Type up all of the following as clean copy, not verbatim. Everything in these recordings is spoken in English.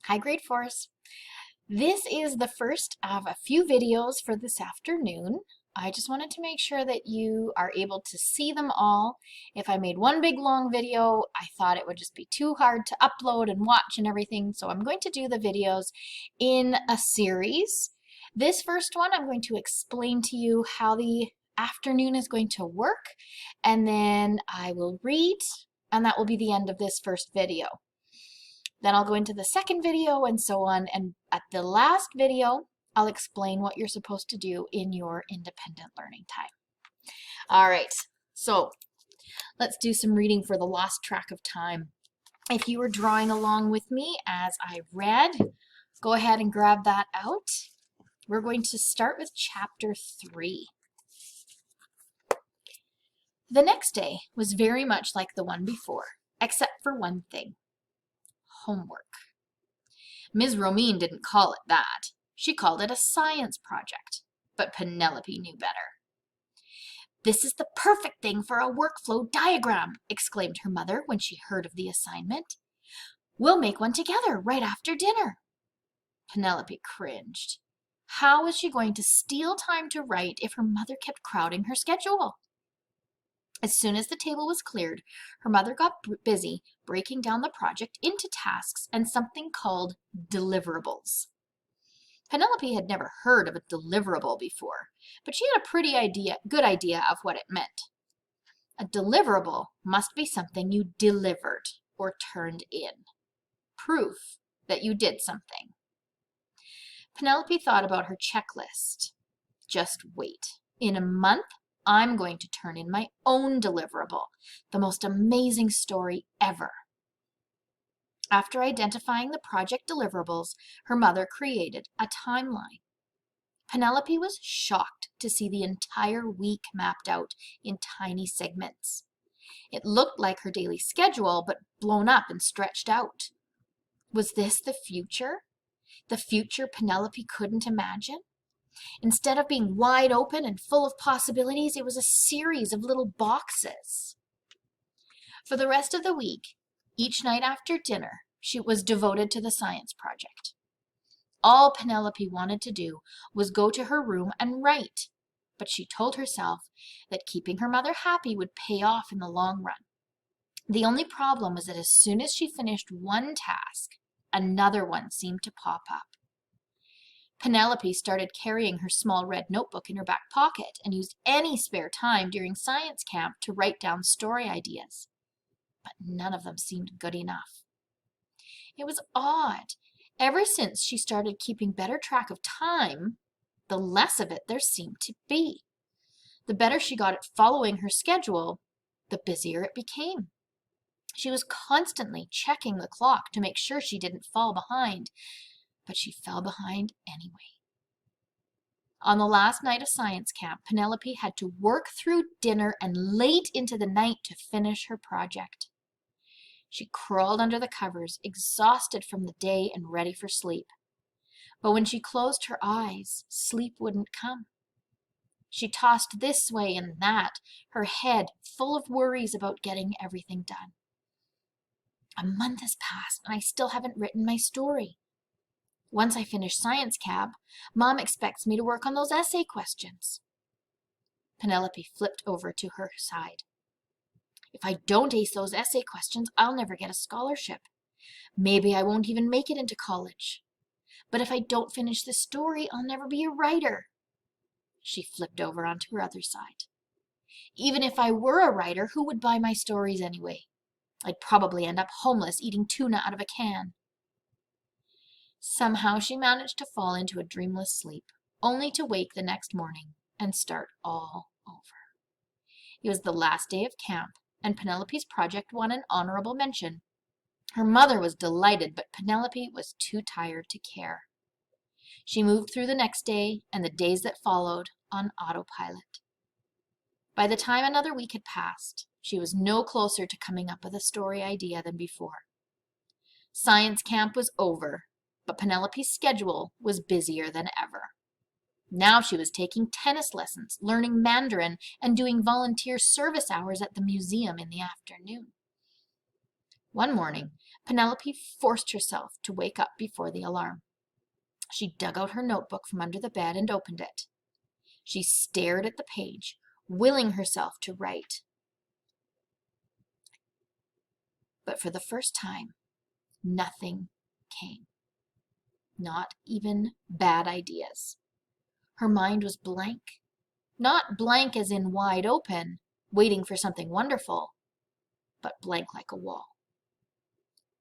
Hi, grade fours. This is the first of a few videos for this afternoon. I just wanted to make sure that you are able to see them all. If I made one big long video, I thought it would just be too hard to upload and watch and everything, so I'm going to do the videos in a series. This first one, I'm going to explain to you how the afternoon is going to work, and then I will read, and that will be the end of this first video. Then I'll go into the second video and so on, and at the last video, I'll explain what you're supposed to do in your independent learning time. All right, so let's do some reading for the lost track of time. If you were drawing along with me as I read, go ahead and grab that out. We're going to start with chapter 3. The next day was very much like the one before, except for one thing. Homework. Ms. Romine didn't call it that. She called it a science project, but Penelope knew better. "This is the perfect thing for a workflow diagram," exclaimed her mother when she heard of the assignment. "We'll make one together right after dinner." Penelope cringed. How was she going to steal time to write if her mother kept crowding her schedule? As soon as the table was cleared, her mother got busy breaking down the project into tasks and something called deliverables. Penelope had never heard of a deliverable before, but she had a pretty good idea of what it meant. A deliverable must be something you delivered or turned in. Proof that you did something. Penelope thought about her checklist. Just wait. In a month, I'm going to turn in my own deliverable, the most amazing story ever. After identifying the project deliverables, her mother created a timeline. Penelope was shocked to see the entire week mapped out in tiny segments. It looked like her daily schedule, but blown up and stretched out. Was this the future? The future Penelope couldn't imagine? Instead of being wide open and full of possibilities, it was a series of little boxes. For the rest of the week, each night after dinner, she was devoted to the science project. All Penelope wanted to do was go to her room and write, but she told herself that keeping her mother happy would pay off in the long run. The only problem was that as soon as she finished one task, another one seemed to pop up. Penelope started carrying her small red notebook in her back pocket and used any spare time during science camp to write down story ideas. But none of them seemed good enough. It was odd. Ever since she started keeping better track of time, the less of it there seemed to be. The better she got at following her schedule, the busier it became. She was constantly checking the clock to make sure she didn't fall behind, but she fell behind anyway. On the last night of science camp, Penelope had to work through dinner and late into the night to finish her project. She crawled under the covers, exhausted from the day and ready for sleep. But when she closed her eyes, sleep wouldn't come. She tossed this way and that, her head full of worries about getting everything done. A month has passed and I still haven't written my story. Once I finish science camp, Mom expects me to work on those essay questions. Penelope flipped over to her side. If I don't ace those essay questions, I'll never get a scholarship. Maybe I won't even make it into college. But if I don't finish this story, I'll never be a writer. She flipped over onto her other side. Even if I were a writer, who would buy my stories anyway? I'd probably end up homeless eating tuna out of a can. Somehow she managed to fall into a dreamless sleep, only to wake the next morning and start all over. It was the last day of camp, and Penelope's project won an honorable mention. Her mother was delighted, but Penelope was too tired to care. She moved through the next day and the days that followed on autopilot. By the time another week had passed, she was no closer to coming up with a story idea than before. Science camp was over, but Penelope's schedule was busier than ever. Now she was taking tennis lessons, learning Mandarin, and doing volunteer service hours at the museum in the afternoon. One morning, Penelope forced herself to wake up before the alarm. She dug out her notebook from under the bed and opened it. She stared at the page, willing herself to write. But for the first time, nothing came. Not even bad ideas. Her mind was blank. Not blank as in wide open, waiting for something wonderful, but blank like a wall.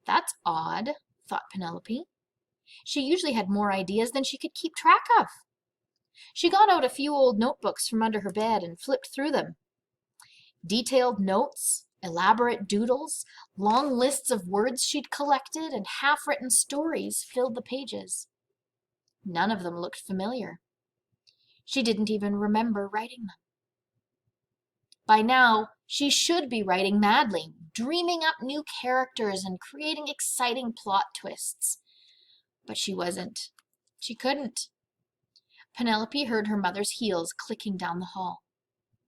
That's odd, thought Penelope. She usually had more ideas than she could keep track of. She got out a few old notebooks from under her bed and flipped through them. Detailed notes, elaborate doodles, long lists of words she'd collected, and half-written stories filled the pages. None of them looked familiar. She didn't even remember writing them. By now, she should be writing madly, dreaming up new characters and creating exciting plot twists. But she wasn't. She couldn't. Penelope heard her mother's heels clicking down the hall.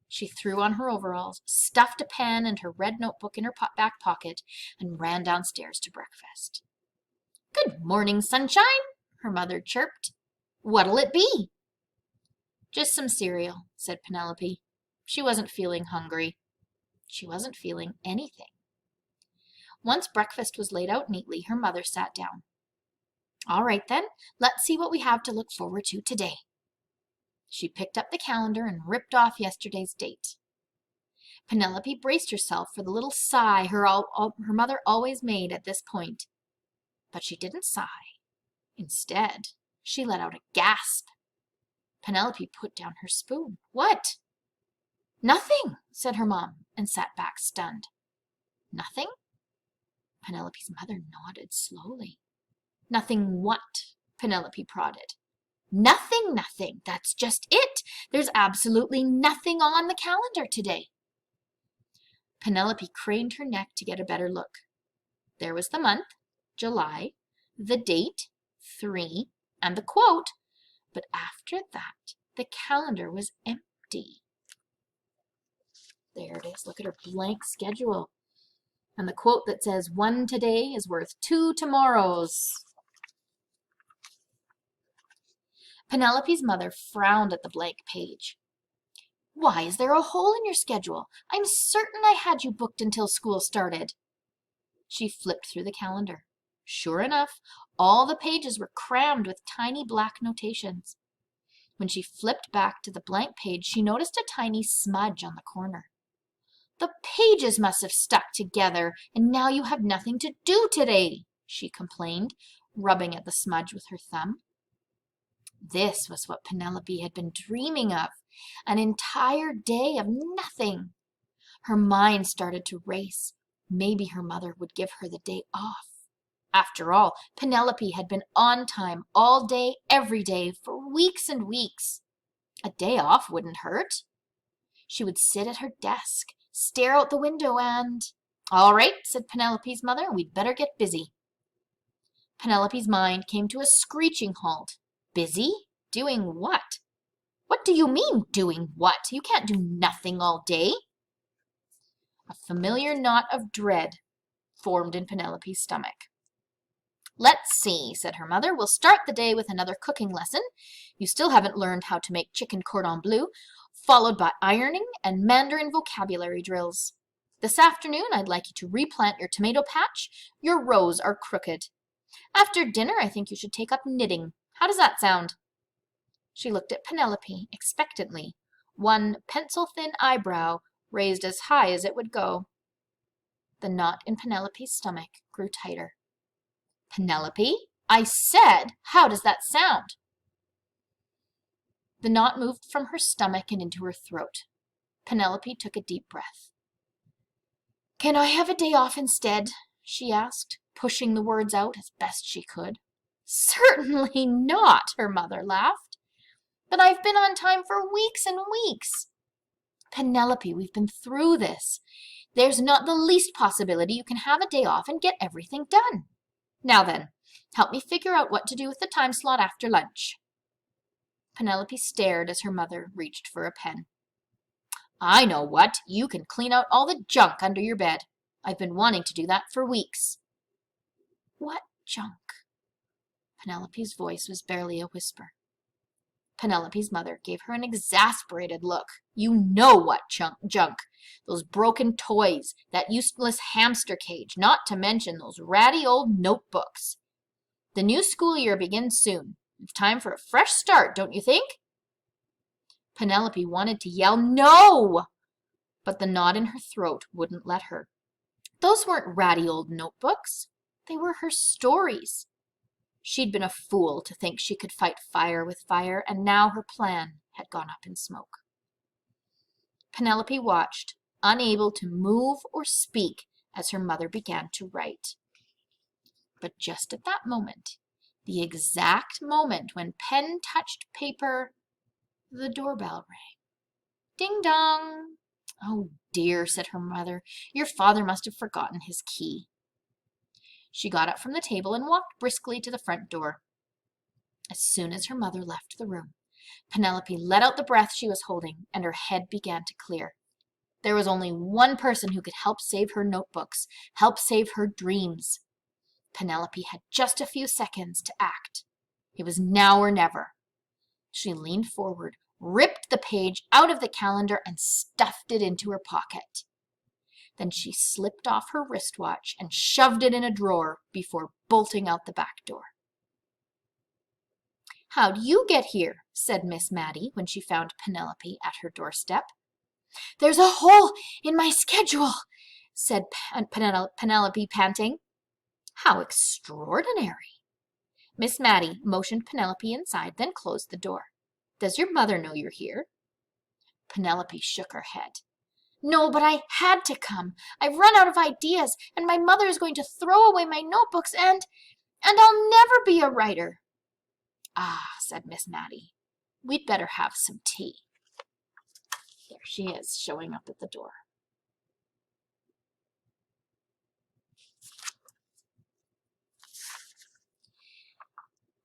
She threw on her overalls, stuffed a pen and her red notebook in her back pocket, and ran downstairs to breakfast. "Good morning, sunshine," her mother chirped. "What'll it be?" "Just some cereal," said Penelope. She wasn't feeling hungry. She wasn't feeling anything. Once breakfast was laid out neatly, her mother sat down. "All right then, let's see what we have to look forward to today." She picked up the calendar and ripped off yesterday's date. Penelope braced herself for the little sigh her mother always made at this point. But she didn't sigh. Instead, she let out a gasp. Penelope put down her spoon. "What?" "Nothing," said her mom, and sat back stunned. "Nothing?" Penelope's mother nodded slowly. "Nothing what?" Penelope prodded. "Nothing, nothing. That's just it. There's absolutely nothing on the calendar today." Penelope craned her neck to get a better look. There was the month, July, the date, 3, and the quote, but after that, the calendar was empty. There it is. Look at her blank schedule. And the quote that says, "One today is worth 2 tomorrows." Penelope's mother frowned at the blank page. "Why is there a hole in your schedule? I'm certain I had you booked until school started." She flipped through the calendar. Sure enough, all the pages were crammed with tiny black notations. When she flipped back to the blank page, she noticed a tiny smudge on the corner. "The pages must have stuck together, and now you have nothing to do today," she complained, rubbing at the smudge with her thumb. This was what Penelope had been dreaming of, an entire day of nothing. Her mind started to race. Maybe her mother would give her the day off. After all, Penelope had been on time all day, every day, for weeks and weeks. A day off wouldn't hurt. She would sit at her desk, stare out the window, and... "All right," said Penelope's mother, "we'd better get busy." Penelope's mind came to a screeching halt. Busy? Doing what? "What do you mean, doing what? You can't do nothing all day." A familiar knot of dread formed in Penelope's stomach. "Let's see," said her mother. "We'll start the day with another cooking lesson. You still haven't learned how to make chicken cordon bleu, followed by ironing and Mandarin vocabulary drills. This afternoon, I'd like you to replant your tomato patch. Your rows are crooked. After dinner, I think you should take up knitting. How does that sound?" She looked at Penelope expectantly, one pencil-thin eyebrow raised as high as it would go. The knot in Penelope's stomach grew tighter. "Penelope, I said, how does that sound?" The knot moved from her stomach and into her throat. Penelope took a deep breath. "Can I have a day off instead?" she asked, pushing the words out as best she could. "Certainly not," her mother laughed. "But I've been on time for weeks and weeks." "Penelope, we've been through this. There's not the least possibility you can have a day off and get everything done. Now then, help me figure out what to do with the time slot after lunch." Penelope stared as her mother reached for a pen. "I know what. You can clean out all the junk under your bed. I've been wanting to do that for weeks." "What junk?" Penelope's voice was barely a whisper. Penelope's mother gave her an exasperated look. "You know what junk. Those broken toys, that useless hamster cage, not to mention those ratty old notebooks. The new school year begins soon. It's time for a fresh start, don't you think?" Penelope wanted to yell "No!" but the knot in her throat wouldn't let her. Those weren't ratty old notebooks. They were her stories. She'd been a fool to think she could fight fire with fire, and now her plan had gone up in smoke. Penelope watched, unable to move or speak as her mother began to write. But just at that moment, the exact moment when pen touched paper, the doorbell rang. "Ding dong!" "Oh dear," said her mother, "your father must have forgotten his key." She got up from the table and walked briskly to the front door. As soon as her mother left the room, Penelope let out the breath she was holding, and her head began to clear. There was only one person who could help save her notebooks, help save her dreams. Penelope had just a few seconds to act. It was now or never. She leaned forward, ripped the page out of the calendar, and stuffed it into her pocket. Then she slipped off her wristwatch and shoved it in a drawer before bolting out the back door. "How'd you get here?" said Miss Matty when she found Penelope at her doorstep. "There's a hole in my schedule," said Penelope, panting. "How extraordinary!" Miss Matty motioned Penelope inside, then closed the door. "Does your mother know you're here?" Penelope shook her head. "No, but I had to come. I've run out of ideas, and my mother is going to throw away my notebooks, and I'll never be a writer." "Ah," said Miss Matty, "we'd better have some tea." There she is, showing up at the door.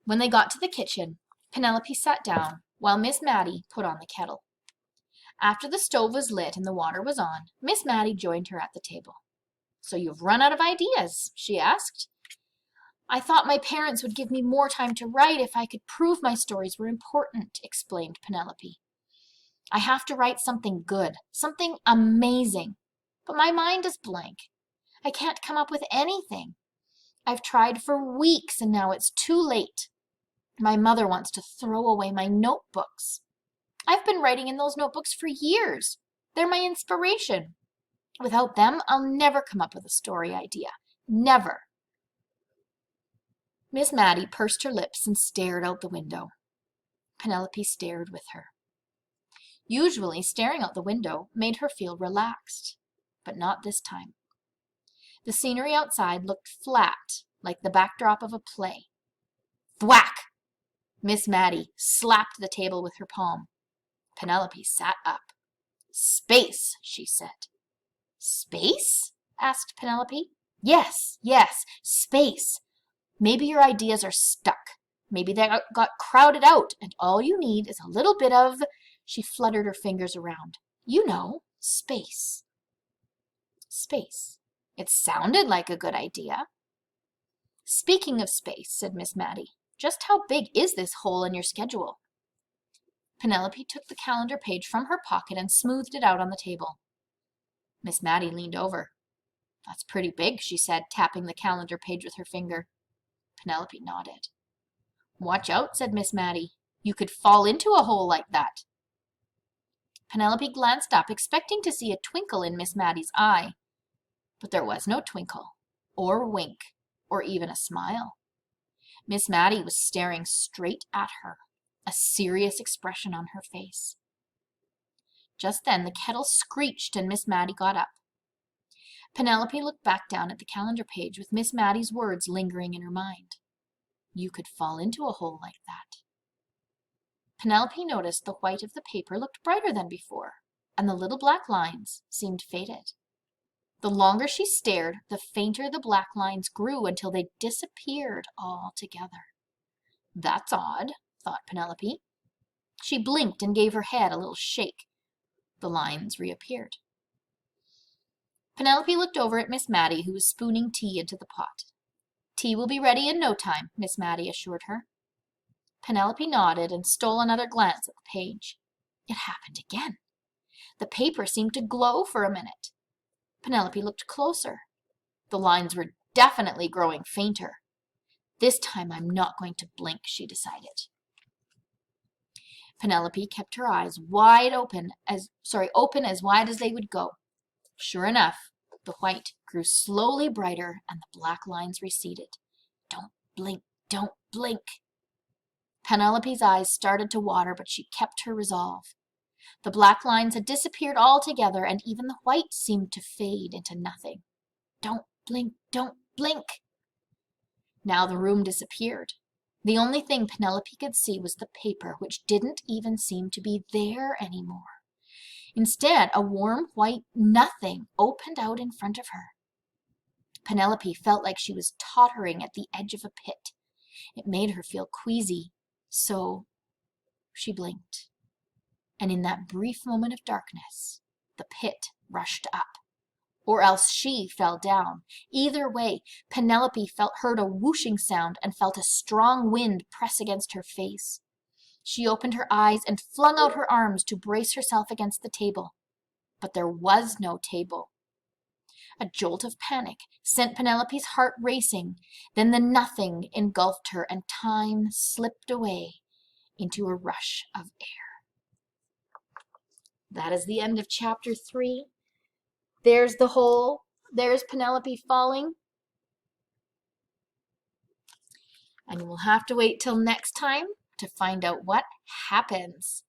When they got to the kitchen, Penelope sat down while Miss Matty put on the kettle. After the stove was lit and the water was on, Miss Matty joined her at the table. "So you've run out of ideas?" she asked. "I thought my parents would give me more time to write if I could prove my stories were important," explained Penelope. "I have to write something good, something amazing, but my mind is blank. I can't come up with anything. I've tried for weeks and now it's too late. My mother wants to throw away my notebooks. I've been writing in those notebooks for years. They're my inspiration. Without them, I'll never come up with a story idea. Never." Miss Matty pursed her lips and stared out the window. Penelope stared with her. Usually, staring out the window made her feel relaxed, but not this time. The scenery outside looked flat, like the backdrop of a play. Thwack! Miss Matty slapped the table with her palm. Penelope sat up. "Space," she said. "Space?" asked Penelope. Yes, space. Maybe your ideas are stuck. Maybe they got crowded out, and all you need is a little bit of—" She fluttered her fingers around. "You know, space." Space. It sounded like a good idea. "Speaking of space," said Miss Matty, "just how big is this hole in your schedule?" Penelope took the calendar page from her pocket and smoothed it out on the table. Miss Matty leaned over. "That's pretty big," she said, tapping the calendar page with her finger. Penelope nodded. "Watch out," said Miss Matty. "You could fall into a hole like that." Penelope glanced up, expecting to see a twinkle in Miss Matty's eye. But there was no twinkle, or wink, or even a smile. Miss Matty was staring straight at her, a serious expression on her face. Just then the kettle screeched and Miss Matty got up. Penelope looked back down at the calendar page with Miss Matty's words lingering in her mind. You could fall into a hole like that. Penelope noticed the white of the paper looked brighter than before, and the little black lines seemed faded. The longer she stared, the fainter the black lines grew until they disappeared altogether. "That's odd," thought Penelope. She blinked and gave her head a little shake. The lines reappeared. Penelope looked over at Miss Matty, who was spooning tea into the pot. "Tea will be ready in no time," Miss Matty assured her. Penelope nodded and stole another glance at the page. It happened again. The paper seemed to glow for a minute. Penelope looked closer. The lines were definitely growing fainter. "This time I'm not going to blink," she decided. Penelope kept her eyes open as wide as they would go. Sure enough, the white grew slowly brighter and the black lines receded. "Don't blink, don't blink." Penelope's eyes started to water, but she kept her resolve. The black lines had disappeared altogether, and even the white seemed to fade into nothing. "Don't blink, don't blink." Now the room disappeared. The only thing Penelope could see was the paper, which didn't even seem to be there anymore. Instead, a warm white nothing opened out in front of her. Penelope felt like she was tottering at the edge of a pit. It made her feel queasy, so she blinked. And in that brief moment of darkness, the pit rushed up. Or else she fell down. Either way, Penelope heard a whooshing sound and felt a strong wind press against her face. She opened her eyes and flung out her arms to brace herself against the table. But there was no table. A jolt of panic sent Penelope's heart racing. Then the nothing engulfed her, and time slipped away into a rush of air. That is the end of chapter 3. There's the hole. There's Penelope falling. And we'll have to wait till next time to find out what happens.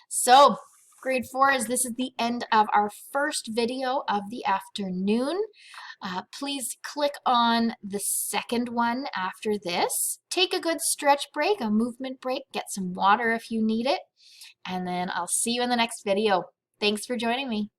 So, grade 4, this is the end of our first video of the afternoon. Please click on the second one after this. Take a good stretch break, a movement break, get some water if you need it, and then I'll see you in the next video. Thanks for joining me.